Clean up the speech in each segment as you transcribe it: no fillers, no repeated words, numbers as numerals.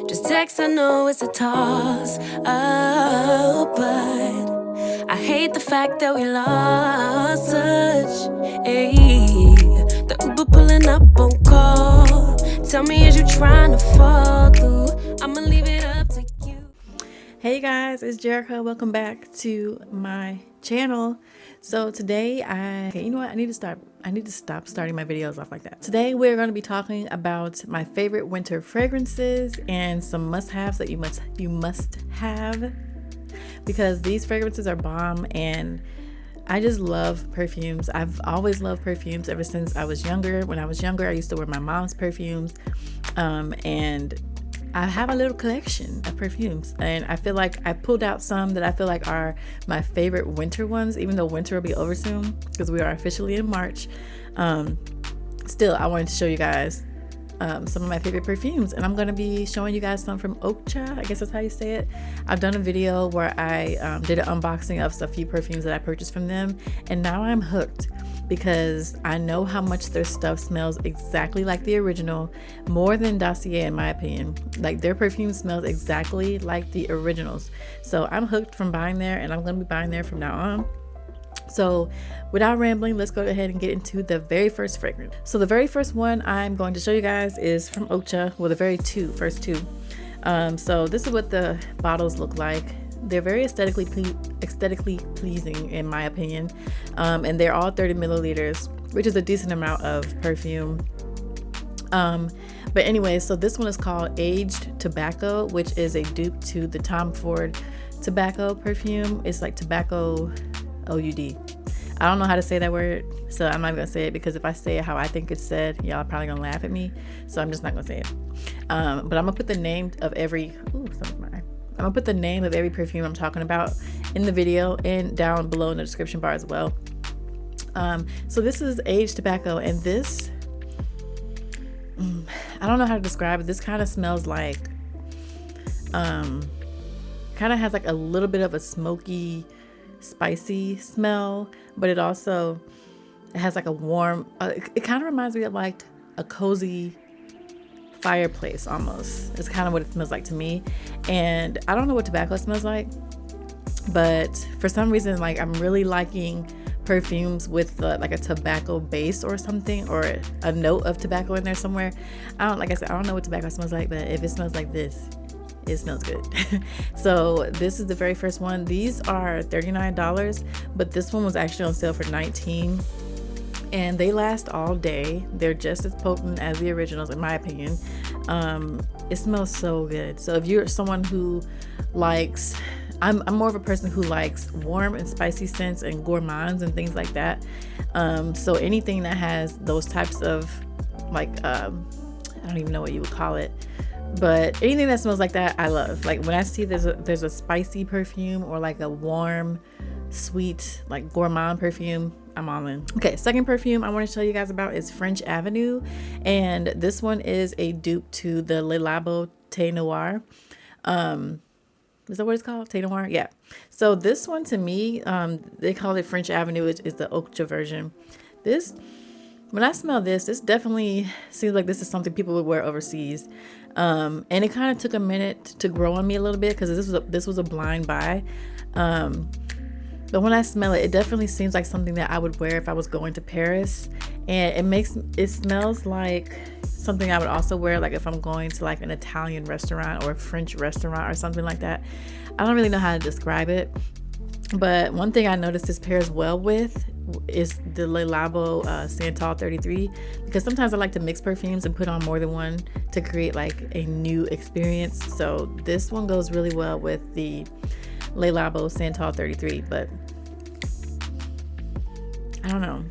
Just text, I know it's a toss up, but I hate the fact that we lost touch. Ayy, the Uber pulling up on call. Tell me, is you trying to fall through? I'ma leave it up to you. Hey guys, it's Jerica. Welcome back to my channel. So today you know what? I need to stop starting my videos off like that. Today we're going to be talking about my favorite winter fragrances and some must-haves that you must have, because these fragrances are bomb and I just love perfumes. I've always loved perfumes ever since I was younger. When I was younger, I used to wear my mom's perfumes, and I have a little collection of perfumes, and I feel like I pulled out some that I feel like are my favorite winter ones, even though winter will be over soon because we are officially in March. Still, I wanted to show you guys some of my favorite perfumes, and I'm going to be showing you guys some from Oakcha. I guess that's how you say it. I've done a video where I did an unboxing of a few perfumes that I purchased from them, and now I'm hooked because I know how much their stuff smells exactly like the original, more than Dossier in my opinion. Like, their perfume smells exactly like the originals. So I'm hooked from buying there, and I'm going to be buying there from now on. So without rambling, let's go ahead and get into the very first fragrance. So the very first one I'm going to show you guys is from Oakcha. Well, the first two. So this is what the bottles look like. They're very aesthetically pleasing in my opinion, and they're all 30 milliliters, which is a decent amount of perfume. But anyway, so this one is called Aged Tobacco, which is a dupe to the Tom Ford tobacco perfume. It's like tobacco OUD. I don't know how to say that word, so I'm not gonna say it, because if I say it how I think it's said, y'all are probably gonna laugh at me, so I'm just not gonna say it. But I'm gonna put the name of every I'm gonna put the name of every perfume I'm talking about in the video and down below in the description bar as well. So this is Aged Tobacco, and this, I don't know how to describe it. This kind of smells like, kind of has like a little bit of a smoky, spicy smell, but it has like a warm, it kind of reminds me of like a cozy fireplace almost. It's kind of what it smells like to me. And I don't know what tobacco smells like, but for some reason, like, I'm really liking perfumes with like a tobacco base or something, or a note of tobacco in there somewhere. Like I said, I don't know what tobacco smells like, but if it smells like this, it smells good. So this is the very first one. These are $39, but this one was actually on sale for $19, and they last all day. They're just as potent as the originals in my opinion. It smells so good. So if you're someone who likes, I'm more of a person who likes warm and spicy scents and gourmands and things like that. So anything that has those types of, like, I don't even know what you would call it, but anything that smells like that, I love. Like, when I see there's a spicy perfume or like a warm, sweet, like gourmand perfume, I'm all in. Okay, second perfume I want to tell you guys about is French Avenue, and this one is a dupe to the Le Labo Thé Noir. Is that what it's called? Thé Noir? Yeah. So this one, to me, they call it French Avenue, which is the Oakcha version. When I smell this definitely seems like this is something people would wear overseas. And it kind of took a minute to grow on me a little bit, because this was a blind buy. But when I smell it, it definitely seems like something that I would wear if I was going to Paris. And it smells like something I would also wear, like if I'm going to like an Italian restaurant or a French restaurant or something like that. I don't really know how to describe it. But one thing I noticed this pairs well with is the Le Labo Santal 33, because sometimes I like to mix perfumes and put on more than one to create like a new experience. So this one goes really well with the Le Labo Santal 33, but I don't know.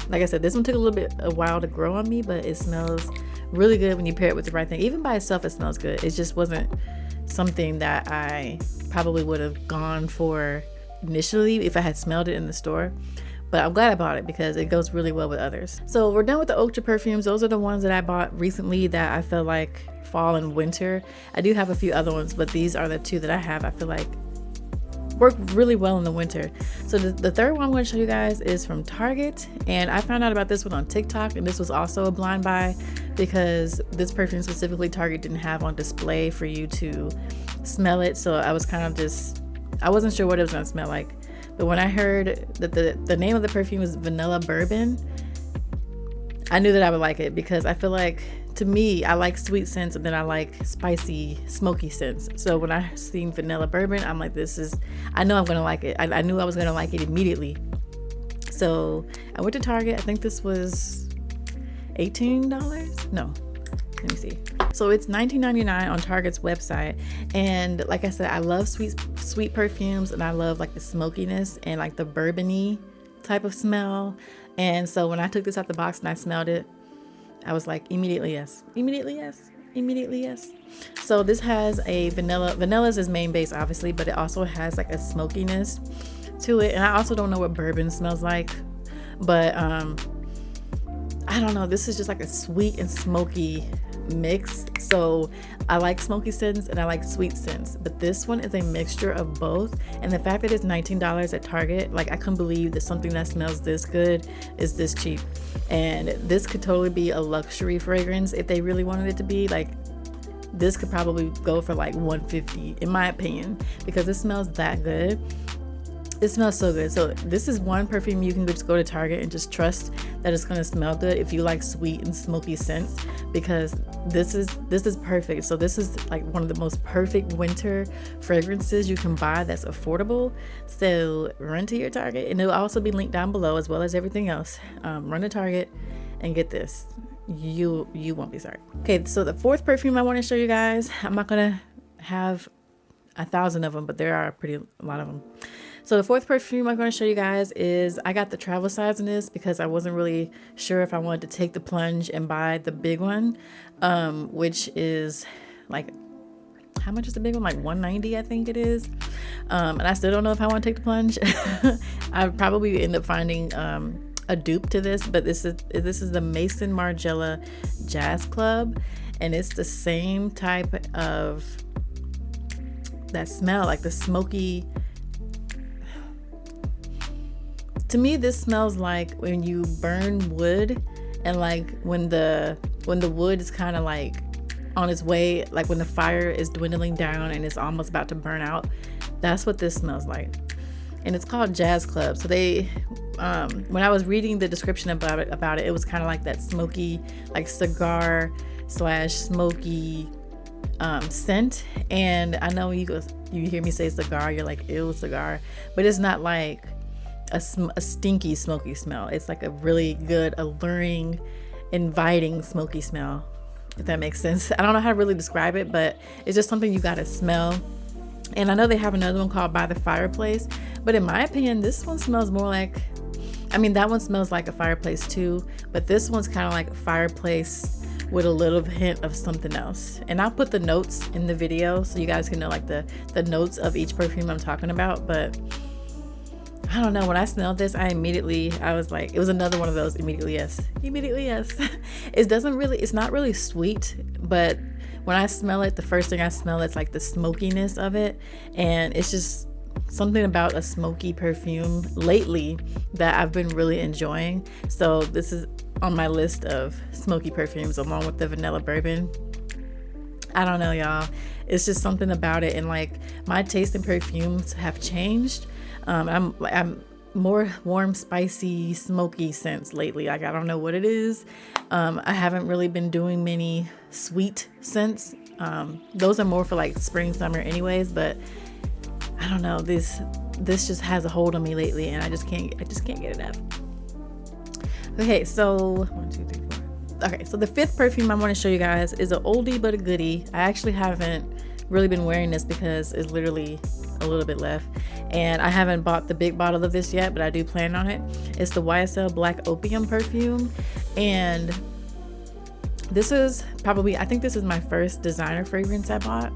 Like I said, this one took a while to grow on me, but it smells really good when you pair it with the right thing. Even by itself, it smells good. It just wasn't something that I probably would have gone for initially if I had smelled it in the store. But I'm glad I bought it because it goes really well with others. So we're done with the Oakcha perfumes. Those are the ones that I bought recently that I feel like fall and winter. I do have a few other ones, but these are the two that I have. I feel like work really well in the winter. So the third one I'm going to show you guys is from Target, and I found out about this one on TikTok, and this was also a blind buy because this perfume specifically Target didn't have on display for you to smell it. So I was kind of just, I wasn't sure what it was going to smell like. But when I heard that the name of the perfume is Vanilla Bourbon, I knew that I would like it because I feel like, to me, I like sweet scents and then I like spicy, smoky scents. So when I seen Vanilla Bourbon, I'm like, I know I'm going to like it. I knew I was going to like it immediately. So I went to Target. I think this was $18. No, let me see. So it's $19.99 on Target's website. And like I said, I love sweet perfumes, and I love like the smokiness and like the bourbon-y type of smell. And so when I took this out the box and I smelled it, I was like, immediately yes, immediately yes, immediately yes. So this has a vanilla is his main base, obviously, but it also has like a smokiness to it. And I also don't know what bourbon smells like, but I don't know. This is just like a sweet and smoky mix. So I like smoky scents and I like sweet scents, but this one is a mixture of both. And the fact that it's $19 at Target, like I couldn't believe that something that smells this good is this cheap. And this could totally be a luxury fragrance if they really wanted it to be. Like, this could probably go for like $150 in my opinion, because it smells that good. It smells so good. So this is one perfume you can just go to Target and just trust that it's going to smell good if you like sweet and smoky scents, because this is perfect. So this is like one of the most perfect winter fragrances you can buy that's affordable. So run to your Target, and it'll also be linked down below as well as everything else. Run to Target and get this. You won't be sorry. Okay, so the fourth perfume I want to show you guys, I'm not going to have 1,000 of them, but there are a lot of them. So the fourth perfume I'm going to show you guys is, I got the travel size in this because I wasn't really sure if I wanted to take the plunge and buy the big one, which is like, how much is the big one? Like $190, I think it is. And I still don't know if I want to take the plunge. I probably end up finding a dupe to this, but this is the Maison Margiela Jazz Club, and it's the same type of that smell, like the smoky. To me, this smells like when you burn wood, and like when the wood is kind of like on its way, like when the fire is dwindling down and it's almost about to burn out. That's what this smells like. And it's called Jazz Club. So they, when I was reading the description about it, it was kind of like that smoky, like cigar / smoky scent. And I know you hear me say cigar, you're like, ew, cigar, but it's not like a stinky smoky smell. It's like a really good, alluring, inviting smoky smell, if that makes sense. I don't know how to really describe it, but it's just something you gotta smell. And I know they have another one called By the Fireplace, but in my opinion, this one smells more like, I mean, that one smells like a fireplace too, but this one's kind of like a fireplace with a little hint of something else. And I'll put the notes in the video so you guys can know like the notes of each perfume I'm talking about. But I don't know, when I smelled this, I was like, it was another one of those immediately yes. It's not really sweet, but when I smell it, the first thing I smell is like the smokiness of it. And it's just something about a smoky perfume lately that I've been really enjoying. So this is on my list of smoky perfumes along with the Vanilla Bourbon. I don't know, y'all. It's just something about it. And like, my taste in perfumes have changed. I'm more warm, spicy, smoky scents lately. Like, I don't know what it is. I haven't really been doing many sweet scents. Those are more for like spring, summer anyways, but I don't know, this just has a hold on me lately, and I just can't get it out. Okay, so 1, 2, 3, 4. Okay, so the fifth perfume I want to show you guys is an oldie but a goodie. I actually haven't really been wearing this because it's literally a little bit left, and I haven't bought the big bottle of this yet, but I do plan on it. It's the YSL Black Opium perfume, and this is probably, I think this is my first designer fragrance I bought.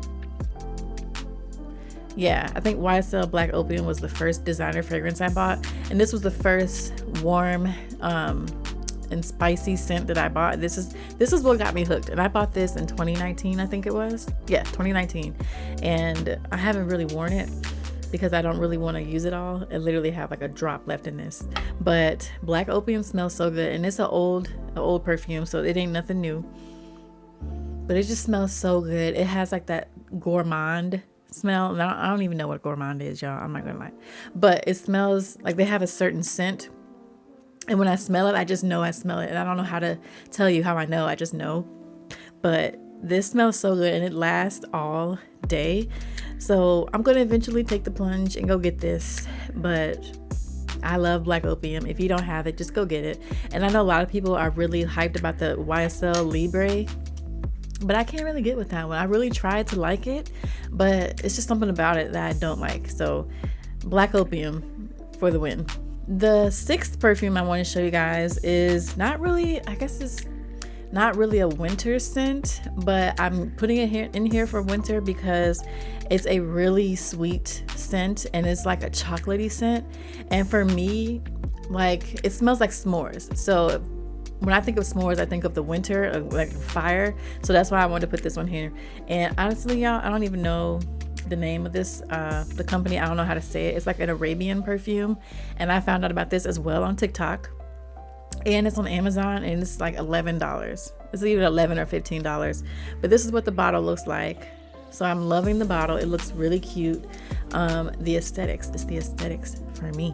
Yeah, I think YSL Black Opium was the first designer fragrance I bought, and this was the first warm and spicy scent that I bought. This is what got me hooked, and I bought this in 2019, I think it was. Yeah, 2019, and I haven't really worn it. because I don't really want to use it all. I literally have like a drop left in this. But Black Opium smells so good, and it's an old perfume, so it ain't nothing new. But it just smells so good. It has like that gourmand smell. Now, I don't even know what gourmand is, y'all. I'm not gonna lie. But it smells like they have a certain scent. And when I smell it, I just know I smell it. And I don't know how to tell you how I know. I just know. But this smells so good, and it lasts all day. So I'm going to eventually take the plunge and go get this. But I love Black Opium. If you don't have it, just go get it. And I know a lot of people are really hyped about the YSL Libre, but I can't really get with that one. I really tried to like it, but it's just something about it that I don't like. So Black Opium for the win. The sixth perfume I want to show you guys is not really, I guess it's not really a winter scent, but I'm putting it in here for winter because it's a really sweet scent, and it's like a chocolatey scent. And for me, like, it smells like s'mores. So when I think of s'mores, I think of the winter, like fire. So that's why I wanted to put this one here. And honestly, y'all, I don't even know the name of this, the company. I don't know how to say it. It's like an Arabian perfume, and I found out about this as well on TikTok. And it's on Amazon, and it's like $11. It's either $11 or $15. But this is what the bottle looks like. So I'm loving the bottle. It looks really cute. The aesthetics. It's the aesthetics for me.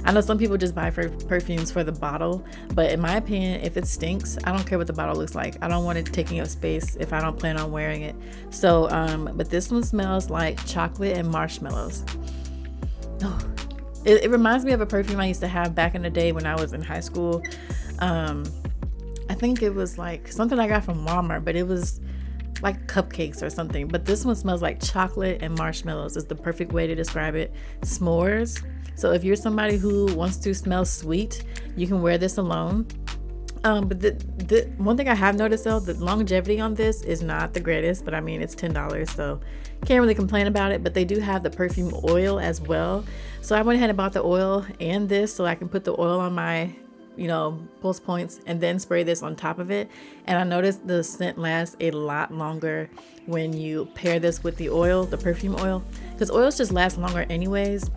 I know some people just buy perfumes for the bottle, but in my opinion, if it stinks, I don't care what the bottle looks like. I don't want it taking up space if I don't plan on wearing it. So, but this one smells like chocolate and marshmallows. Oh. It reminds me of a perfume I used to have back in the day when I was in high school. I think it was like something I got from Walmart, but it was like cupcakes or something. But this one smells like chocolate and marshmallows is the perfect way to describe it. S'mores. So if you're somebody who wants to smell sweet, you can wear this alone. But the one thing I have noticed though, the longevity on this is not the greatest, but I mean, it's $10, so can't really complain about it. But they do have the perfume oil as well. So I went ahead and bought the oil and this so I can put the oil on my, pulse points and then spray this on top of it. And I noticed the scent lasts a lot longer when you pair this with the oil, the perfume oil, because oils just last longer anyways.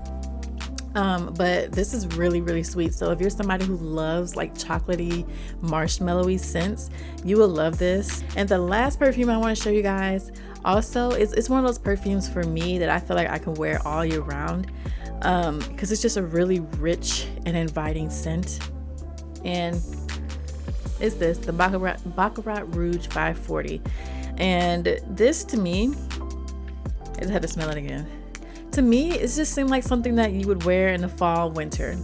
But this is really, really sweet. So if you're somebody who loves like chocolatey, marshmallowy scents, you will love this. And the last perfume I want to show you guys also it's one of those perfumes for me that I feel like I can wear all year round, because it's just a really rich and inviting scent. And it's the Baccarat Rouge 540. And this, to me, I just had to smell it again. To me, it just seemed like something that you would wear in the fall, winter.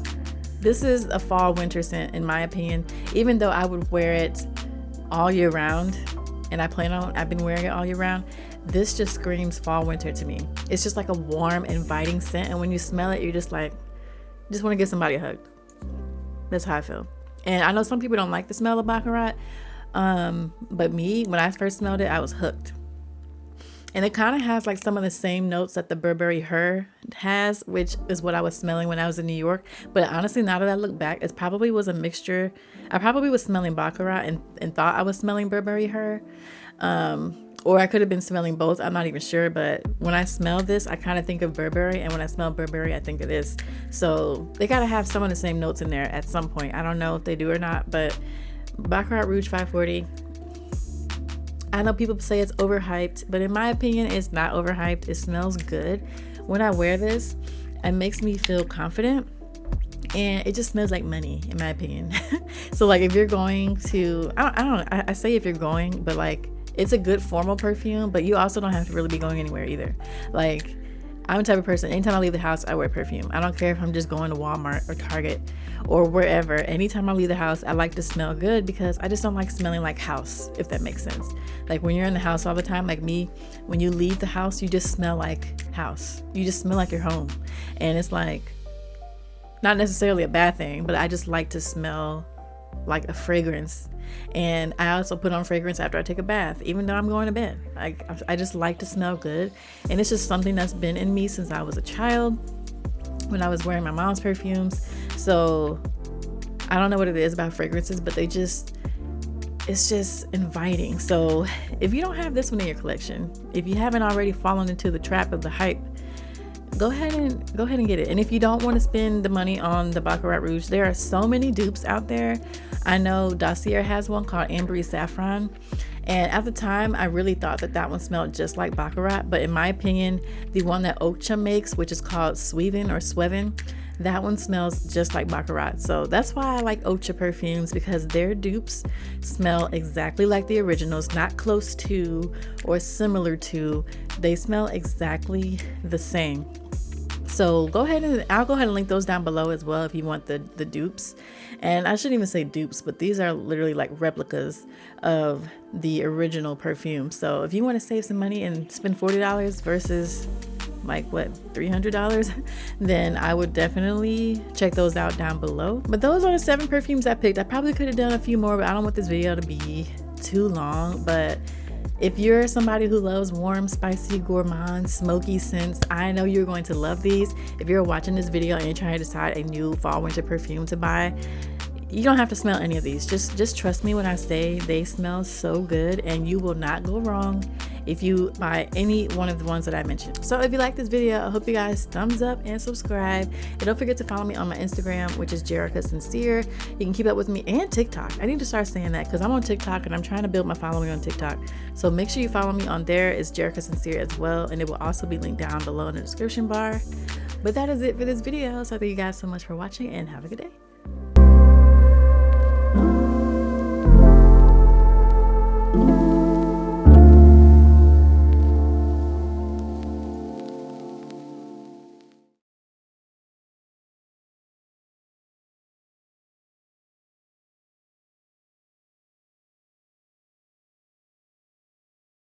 This is a fall, winter scent, in my opinion, even though I would wear it all year round, and I've been wearing it all year round. This just screams fall, winter to me. It's just like a warm, inviting scent, and when you smell it, you're just like, just want to give somebody a hug. That's how I feel. And I know some people don't like the smell of Baccarat, but me, when I first smelled it, I was hooked. And it kind of has like some of the same notes that the Burberry Her has, which is what I was smelling when I was in New York. But honestly, now that I look back, it probably was a mixture. I probably was smelling Baccarat and thought I was smelling Burberry Her. Or I could have been smelling both. I'm not even sure. But when I smell this, I kind of think of Burberry. And when I smell Burberry, I think of this. So they got to have some of the same notes in there at some point. I don't know if they do or not. But Baccarat Rouge 540. I know people say it's overhyped, but in my opinion, it's not overhyped. It smells good. When I wear this, it makes me feel confident, and it just smells like money, in my opinion. So like if you're going to, I say if you're going, but like it's a good formal perfume, but you also don't have to really be going anywhere either. Like I'm the type of person, anytime I leave the house, I wear perfume. I don't care if I'm just going to Walmart or Target or wherever. Anytime I leave the house, I like to smell good because I just don't like smelling like house, if that makes sense. Like when you're in the house all the time, like me, when you leave the house, you just smell like house. You just smell like your home. And it's like, not necessarily a bad thing, but I just like to smell like a fragrance. And I also put on fragrance after I take a bath, even though I'm going to bed. I just like to smell good. And it's just something that's been in me since I was a child, when I was wearing my mom's perfumes. So I don't know what it is about fragrances, but it's just inviting. So if you don't have this one in your collection, if you haven't already fallen into the trap of the hype, go ahead and get it. And if you don't want to spend the money on the Baccarat Rouge, there are so many dupes out there. I know Dossier has one called Ambery Saffron, and at the time I really thought that one smelled just like Baccarat, but in my opinion, the one that Oakcha makes, which is called Swevin, that one smells just like Baccarat. So that's why I like Oakcha Perfumes, because their dupes smell exactly like the originals, not close to or similar to. They smell exactly the same. So I'll go ahead and link those down below as well if you want the dupes. And I shouldn't even say dupes, but these are literally like replicas of the original perfume. So if you want to save some money and spend $40 versus like what, $300, then I would definitely check those out down below. But those are the 7 perfumes I picked. I probably could have done a few more, but I don't want this video to be too long. But if you're somebody who loves warm, spicy, gourmand, smoky scents, I know you're going to love these. If you're watching this video and you're trying to decide a new fall winter perfume to buy, you don't have to smell any of these. Just trust me when I say they smell so good, and you will not go wrong if you buy any one of the ones that I mentioned. So if you like this video, I hope you guys thumbs up and subscribe. And don't forget to follow me on my Instagram, which is Jerikasyncere. You can keep up with me, and TikTok. I need to start saying that because I'm on TikTok and I'm trying to build my following on TikTok. So make sure you follow me on there. It's Jerikasyncere as well, and it will also be linked down below in the description bar. But that is it for this video. So thank you guys so much for watching, and have a good day.